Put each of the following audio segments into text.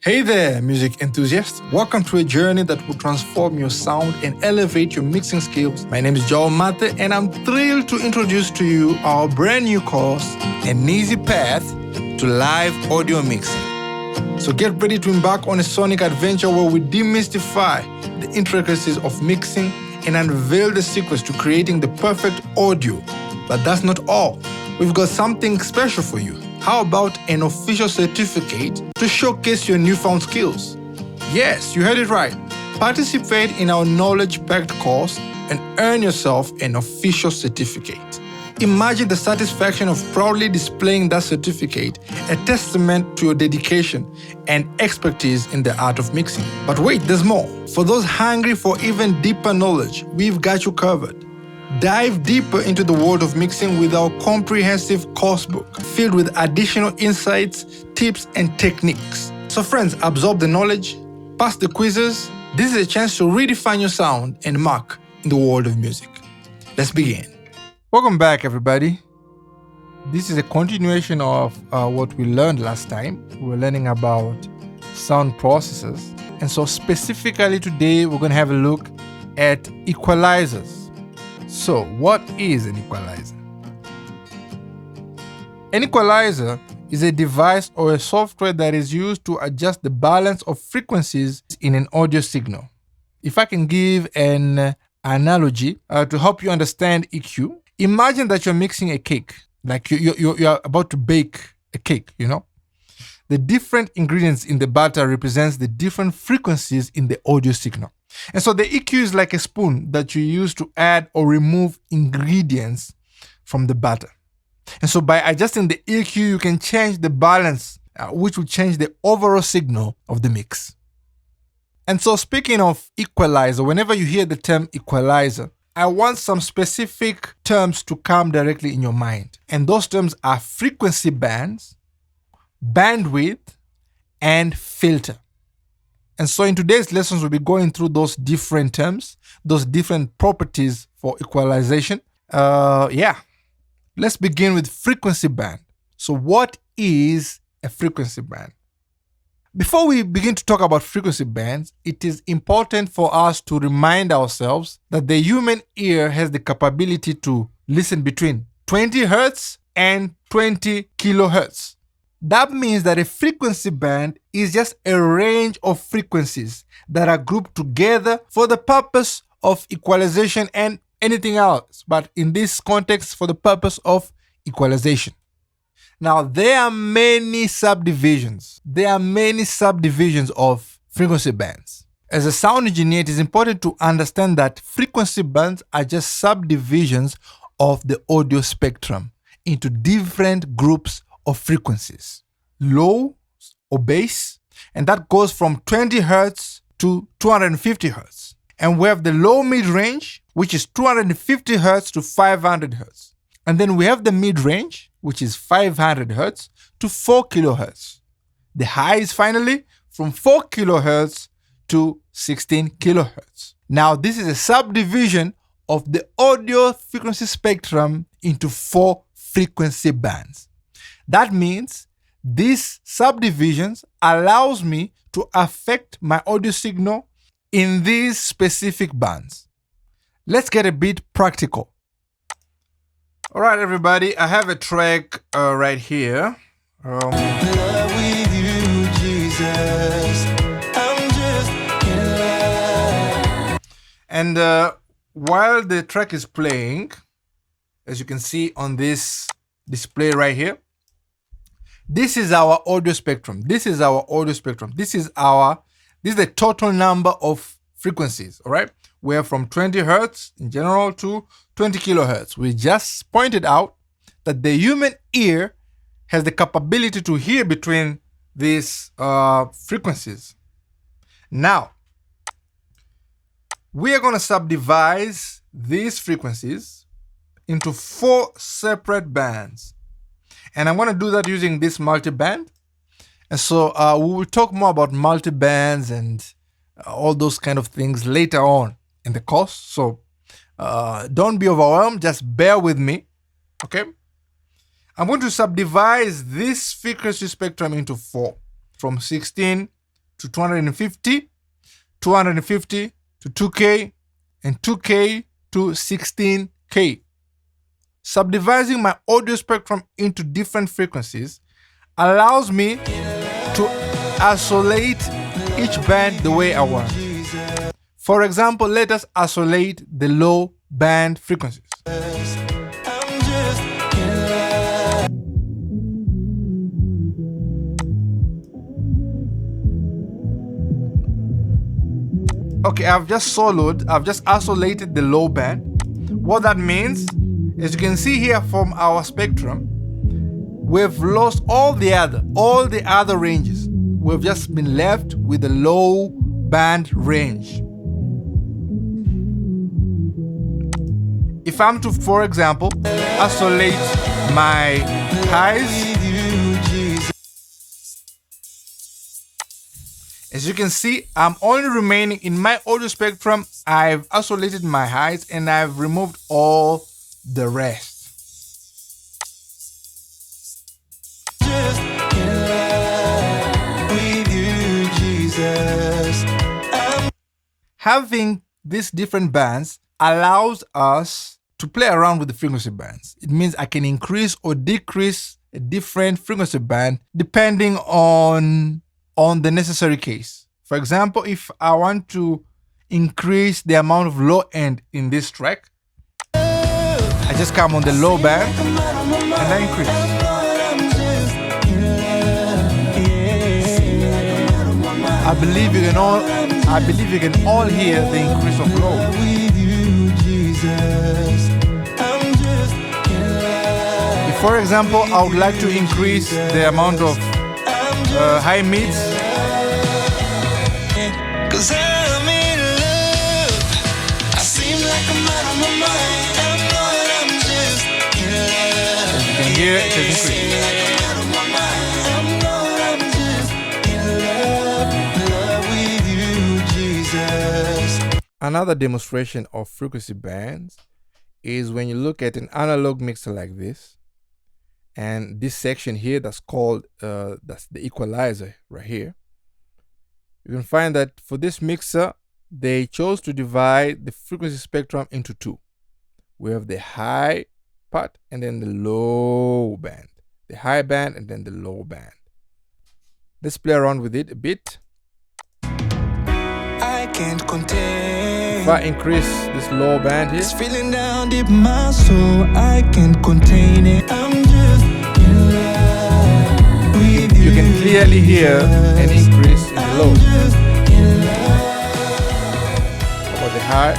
Hey there, music enthusiasts. Welcome to a journey that will transform your sound and elevate your mixing skills. My name is Joel Mate, and I'm thrilled to introduce to you our brand new course, An Easy Path to Live Audio Mixing. So get ready to embark on a sonic adventure where we demystify the intricacies of mixing and unveil the secrets to creating the perfect audio. But that's not all. We've got something special for you. How about an official certificate to showcase your newfound skills? Yes, you heard it right. Participate in our knowledge-packed course and earn yourself an official certificate. Imagine the satisfaction of proudly displaying that certificate, a testament to your dedication and expertise in the art of mixing. But wait, there's more. For those hungry for even deeper knowledge, we've got you covered. Dive deeper into the world of mixing with our comprehensive course book, filled with additional insights, tips, and techniques. So friends, absorb the knowledge, pass the quizzes. This is a chance to redefine your sound and mark in the world of music. Let's begin. Welcome back, everybody. This is a continuation of what we learned last time. We were learning about sound processes. And so specifically today, we're going to have a look at equalizers. So, what is an equalizer? An equalizer is a device or a software that is used to adjust the balance of frequencies in an audio signal. If I can give an analogy to help you understand EQ, imagine that you're mixing a cake, like you're about to bake a cake, you know? The different ingredients in the batter represents the different frequencies in the audio signal. And so the EQ is like a spoon that you use to add or remove ingredients from the batter. And so by adjusting the EQ, you can change the balance, which will change the overall signal of the mix. And so speaking of equalizer, whenever you hear the term equalizer, I want some specific terms to come directly in your mind. And those terms are frequency bands, bandwidth, and filter. And so in today's lessons, we'll be going through those different terms, those different properties for equalization. Let's begin with frequency band. So what is a frequency band? Before we begin to talk about frequency bands, it is important for us to remind ourselves that the human ear has the capability to listen between 20 hertz and 20 kilohertz. That means that a frequency band is just a range of frequencies that are grouped together for the purpose of equalization and anything else, but in this context, for the purpose of equalization. Now, there are many subdivisions. Of frequency bands. As a sound engineer, it is important to understand that frequency bands are just subdivisions of the audio spectrum into different groups of frequencies, low or bass, and that goes from 20 hertz to 250 hertz. And we have the low mid-range, which is 250 hertz to 500 hertz. And then we have the mid-range, which is 500 hertz to 4 kilohertz. The high is finally from 4 kilohertz to 16 kilohertz. Now, this is a subdivision of the audio frequency spectrum into 4 frequency bands. That means these subdivisions allows me to affect my audio signal in these specific bands. Let's get a bit practical. All right, everybody, I have a track right here. Love with you, Jesus. I'm just in love. And while the track is playing, as you can see on this display right here, this is our audio spectrum. This is the total number of frequencies, all right? We're from 20 hertz in general to 20 kilohertz. We just pointed out that the human ear has the capability to hear between these frequencies. Now, we are going to subdivide these frequencies into 4 separate bands. And I'm going to do that using this multi-band. And so we will talk more about multi-bands and all those kind of things later on in the course. So don't be overwhelmed, just bear with me, okay? I'm going to subdivide this frequency spectrum into 4, from 16 to 250, 250 to 2K, and 2K to 16K. Subdividing my audio spectrum into different frequencies allows me to isolate each band the way I want. For example, let us isolate the low band frequencies. Okay, I've just isolated the low band. What that means, as you can see here from our spectrum, we've lost all the other ranges. We've just been left with the low band range. If I'm to, for example, isolate my highs, as you can see, I'm only remaining in my audio spectrum. I've isolated my highs and I've removed all the rest. Just with you, Jesus. Having these different bands allows us to play around with the frequency bands. It means I can increase or decrease a different frequency band depending on the necessary case. For example, if I want to increase the amount of low end in this track, I just come on the low band and I increase. I believe you can all hear the increase of low. If, for example, I would like to increase the amount of high mids, cause I'm in love. I seem like I'm out of my mind. I'm not, I'm just in love. As you can hear, it has increased. I'm not, I'm just in love with you, Jesus. Another demonstration of frequency bands is when you look at an analog mixer like this. And this section here, that's called, that's the equalizer right here. You can find that for this mixer, they chose to divide the frequency spectrum into two. We have the high part and then the low band. The high band and then the low band. Let's play around with it a bit. I can't contain. If I increase this low band here, it's feeling down deep in my soul. I can't contain it. I'm just in love with you. You can clearly hear an increase in the low. How about the high?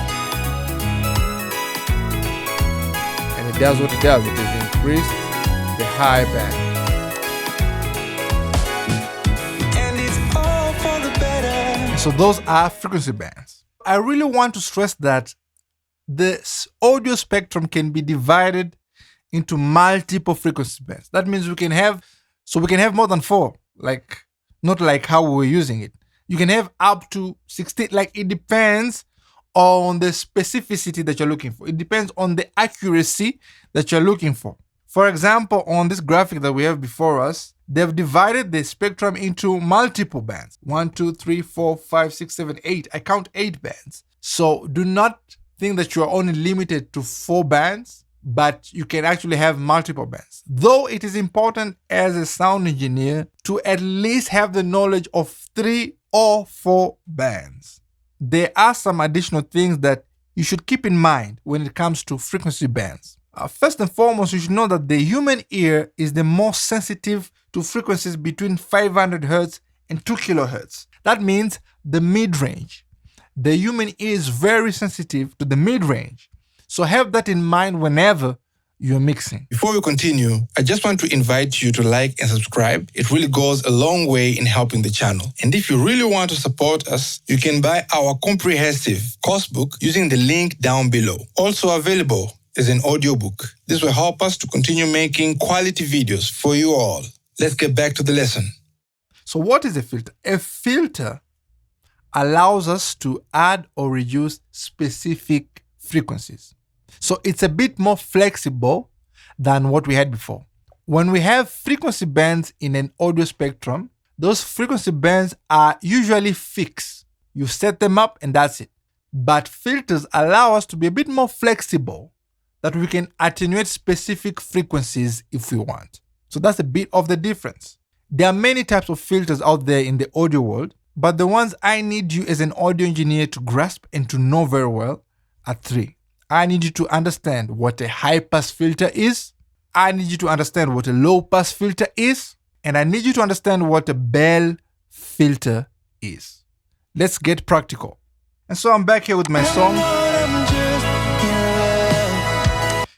And it does what it does. It has increased the high band. So those are frequency bands. I really want to stress that the audio spectrum can be divided into multiple frequency bands. That means we can have more than 4, like not like how we were using it. You can have up to 16, like it depends on the specificity that you're looking for. It depends on the accuracy that you're looking for. For example, on this graphic that we have before us, they've divided the spectrum into multiple bands. 1, 2, 3, 4, 5, 6, 7, 8. I count 8 bands. So do not think that you're only limited to 4 bands, but you can actually have multiple bands. Though it is important as a sound engineer to at least have the knowledge of 3 or 4 bands. There are some additional things that you should keep in mind when it comes to frequency bands. First and foremost, you should know that the human ear is the most sensitive to frequencies between 500 Hz and 2 kHz. That means the mid-range. The human ear is very sensitive to the mid-range. So have that in mind whenever you're mixing. Before we continue, I just want to invite you to like and subscribe. It really goes a long way in helping the channel. And if you really want to support us, you can buy our comprehensive course book using the link down below. Also available is an audiobook. This will help us to continue making quality videos for you all. Let's get back to the lesson. So what is a filter? A filter allows us to add or reduce specific frequencies. So it's a bit more flexible than what we had before. When we have frequency bands in an audio spectrum, those frequency bands are usually fixed. You set them up and that's it. But filters allow us to be a bit more flexible, that we can attenuate specific frequencies if we want. So that's a bit of the difference. There are many types of filters out there in the audio world, but the ones I need you as an audio engineer to grasp and to know very well are three. I need you to understand what a high-pass filter is. I need you to understand what a low-pass filter is. And I need you to understand what a Bell filter is. Let's get practical. And so I'm back here with my song.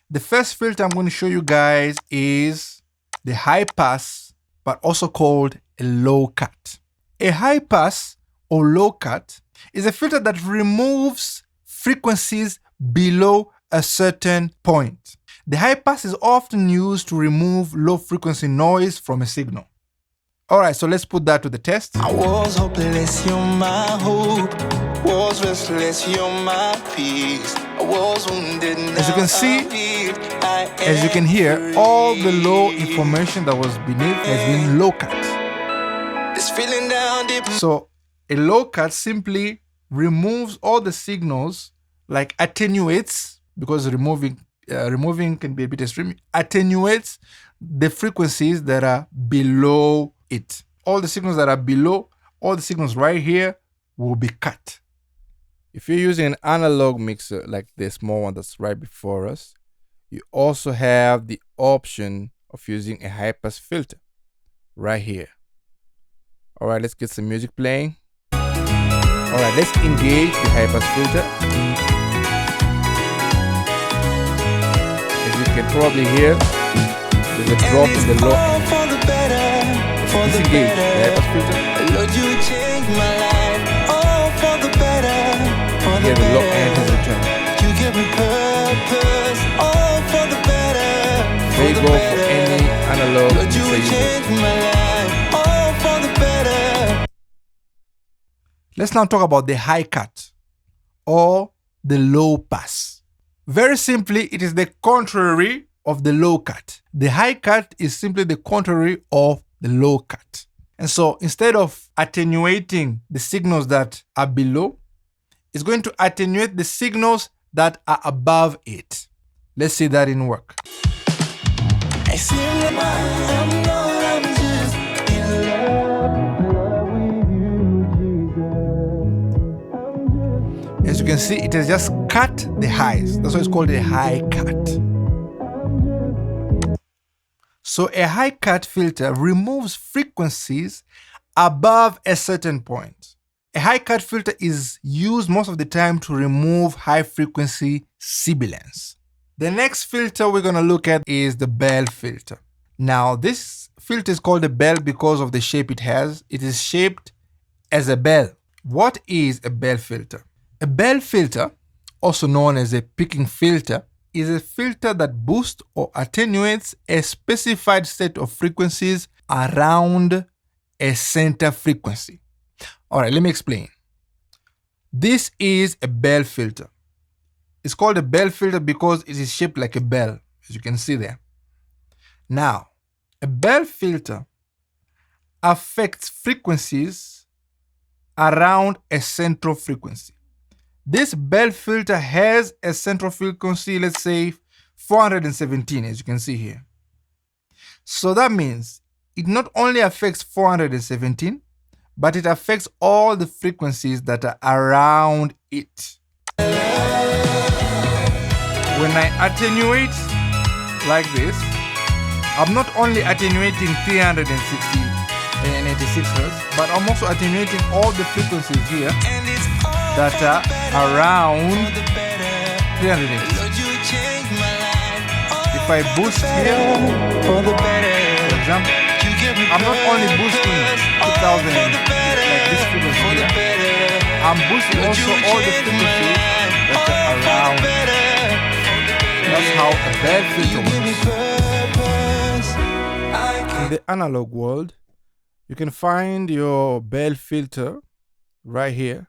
The first filter I'm going to show you guys is the high pass, but also called a low cut. A high pass or low cut is a filter that removes frequencies below a certain point. The high pass is often used to remove low frequency noise from a signal. All right, so let's put that to the test. I was hopeless, you're my hope. Was restless, you're my peace. I was wounded, as you can see, as you can hear, all the low information that was beneath has been low cut. It's feeling down deep. So a low cut simply removes all the signals, like attenuates, because removing can be a bit extreme, attenuates the frequencies that are below it. All the signals that are below, all the signals right here will be cut. If you're using an analog mixer like the small one that's right before us, you also have the option of using a high pass filter right here. All right, let's get some music playing. All right, let's engage the high pass filter. As you can probably hear, there's a drop in the low end. Disengage the high pass filter. Lord, you changed my life. All for the better. Here the low end has returned. You give me purpose. All for the better. There you go for any analog Lord, you mixer. changed my life. All for the better. Let's now talk about the high cut or the low pass. Very simply, it is the contrary of the low cut. The high cut is simply the contrary of the low cut. And so instead of attenuating the signals that are below, it's going to attenuate the signals that are above it. Let's see that in work. I seem like I'm not, I'm just in love with you, Jesus. As you can see, it has just cut the highs. That's why it's called a high cut. So a high cut filter removes frequencies above a certain point. A high cut filter is used most of the time to remove high frequency sibilance. The next filter we're going to look at is the Bell filter. Now this filter is called a bell because of the shape it has. It is shaped as a bell. What is a Bell filter? A Bell filter, also known as a picking filter, is a filter that boosts or attenuates a specified set of frequencies around a center frequency. All right, let me explain. This is a Bell filter. It's called a Bell filter because it is shaped like a bell, as you can see there. Now, a Bell filter affects frequencies around a central frequency. This Bell filter has a central frequency, let's say 417, as you can see here. So that means it not only affects 417, but it affects all the frequencies that are around it. When I attenuate like this, I'm not only attenuating 386 Hz, but I'm also attenuating all the frequencies here that are around 386. If I boost here, for example, I'm not only boosting 2000 like this frequency here, I'm boosting also all the frequencies that are around. That's how a Bell filter works. In the analog world, you can find your Bell filter right here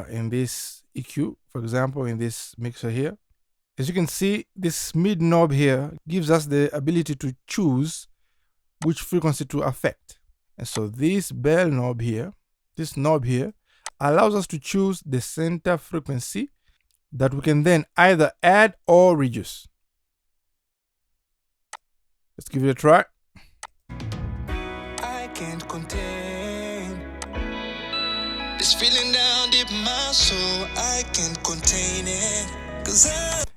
in this EQ, for example, in this mixer here. As you can see, this mid knob here gives us the ability to choose which frequency to affect. And so this bell knob here, this knob here, allows us to choose the center frequency that we can then either add or reduce. Let's give it a try. I can't contain this feeling down deep in my soul. I can't contain it.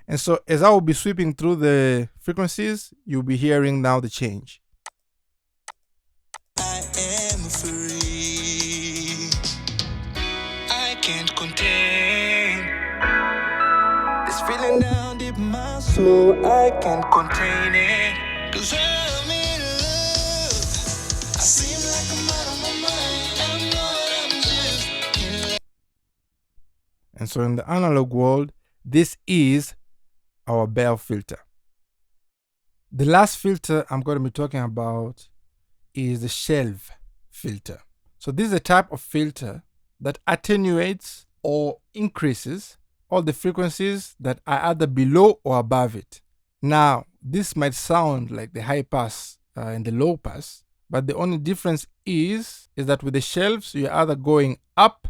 And so as I will be sweeping through the frequencies, you'll be hearing now the change. I am free. I can't contain this feeling down deep in my soul. I can't contain it. 'Cause I'm in love. I seem like I'm out of my mind. I'm not, I'm just in love. And so in the analog world, this is our bell filter. The last filter I'm going to be talking about is the shelf filter. So this is a type of filter that attenuates or increases all the frequencies that are either below or above it. Now, this might sound like the high pass and the low pass, but the only difference is that with the shelves, you're either going up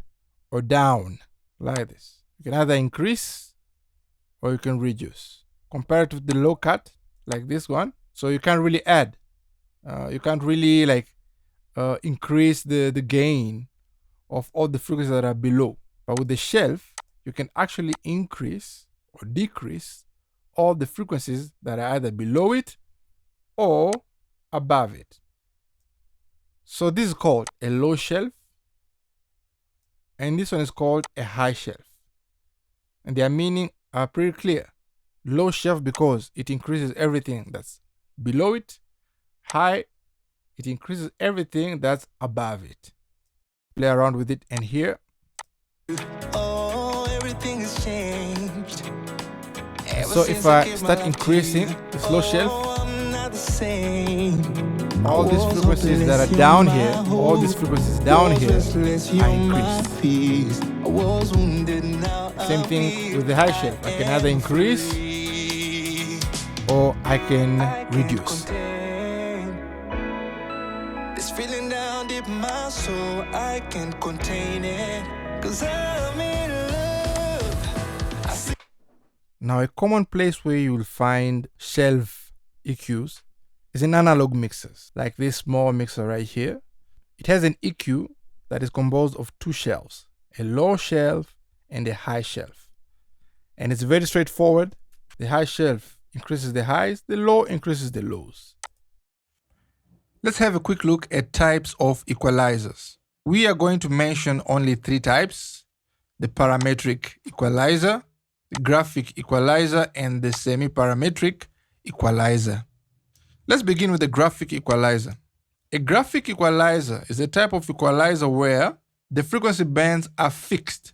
or down, like this. You can either increase or you can reduce. Compared to the low cut, like this one, so you can't really add. You can't really increase the gain of all the frequencies that are below. But with the shelf, you can actually increase or decrease all the frequencies that are either below it or above it. So this is called a low shelf, and this one is called a high shelf. And their meaning are pretty clear. Low shelf because it increases everything that's below it. High, it increases everything that's above it. Play around with it and hear. Oh, everything has changed. So if I start increasing the slow shelf, all these frequencies that are down here, all these frequencies down here are increased. Same thing with the high shelf. I can either increase or I can reduce. This feeling down deep in my soul, I can't contain it. 'Cause I'm in love. Now, a common place where you will find shelf EQs is in analog mixers, like this small mixer right here. It has an EQ that is composed of two shelves, a low shelf and a high shelf. And it's very straightforward. The high shelf increases the highs, the low increases the lows. Let's have a quick look at types of equalizers. We are going to mention only three types: the parametric equalizer, the graphic equalizer, and the semi-parametric equalizer. Let's begin with the graphic equalizer. A graphic equalizer is a type of equalizer where the frequency bands are fixed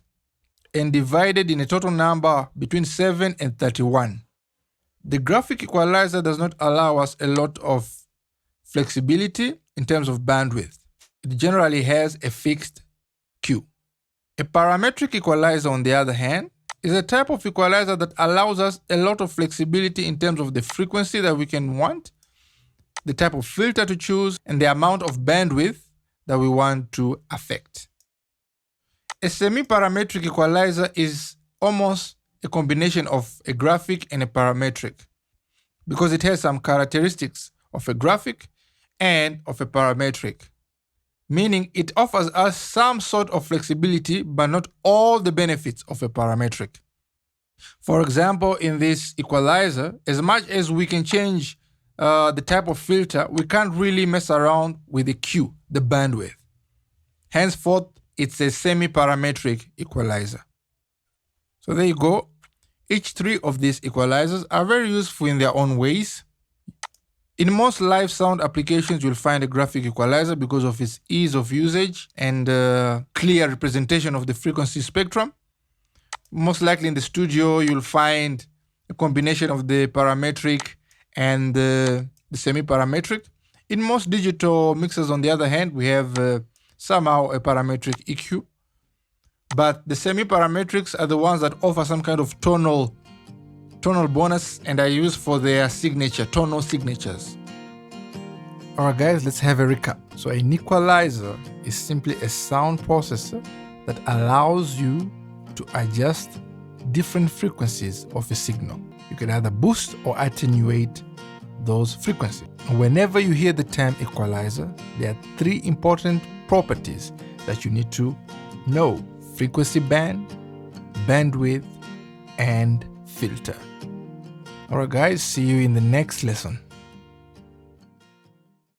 and divided in a total number between 7 and 31. The graphic equalizer does not allow us a lot of flexibility in terms of bandwidth. It generally has a fixed Q. A parametric equalizer, on the other hand, is a type of equalizer that allows us a lot of flexibility in terms of the frequency that we can want, the type of filter to choose, and the amount of bandwidth that we want to affect. A semi-parametric equalizer is almost a combination of a graphic and a parametric because it has some characteristics of a graphic and of a parametric, meaning it offers us some sort of flexibility but not all the benefits of a parametric. For example, in this equalizer, as much as we can change the type of filter, we can't really mess around with the Q, the bandwidth. Henceforth, it's a semi-parametric equalizer. So there you go. Each three of these equalizers are very useful in their own ways. In most live sound applications, you'll find a graphic equalizer because of its ease of usage and clear representation of the frequency spectrum. Most likely in the studio, you'll find a combination of the parametric and the semi-parametric. In most digital mixers, on the other hand, we have somehow a parametric EQ. But the semi-parametrics are the ones that offer some kind of tonal bonus and are used for their signature, tonal signatures. Alright guys, let's have a recap. So an equalizer is simply a sound processor that allows you to adjust different frequencies of a signal. You can either boost or attenuate those frequencies. And whenever you hear the term equalizer, there are three important properties that you need to know: frequency band, bandwidth, and filter. Alright guys, see you in the next lesson.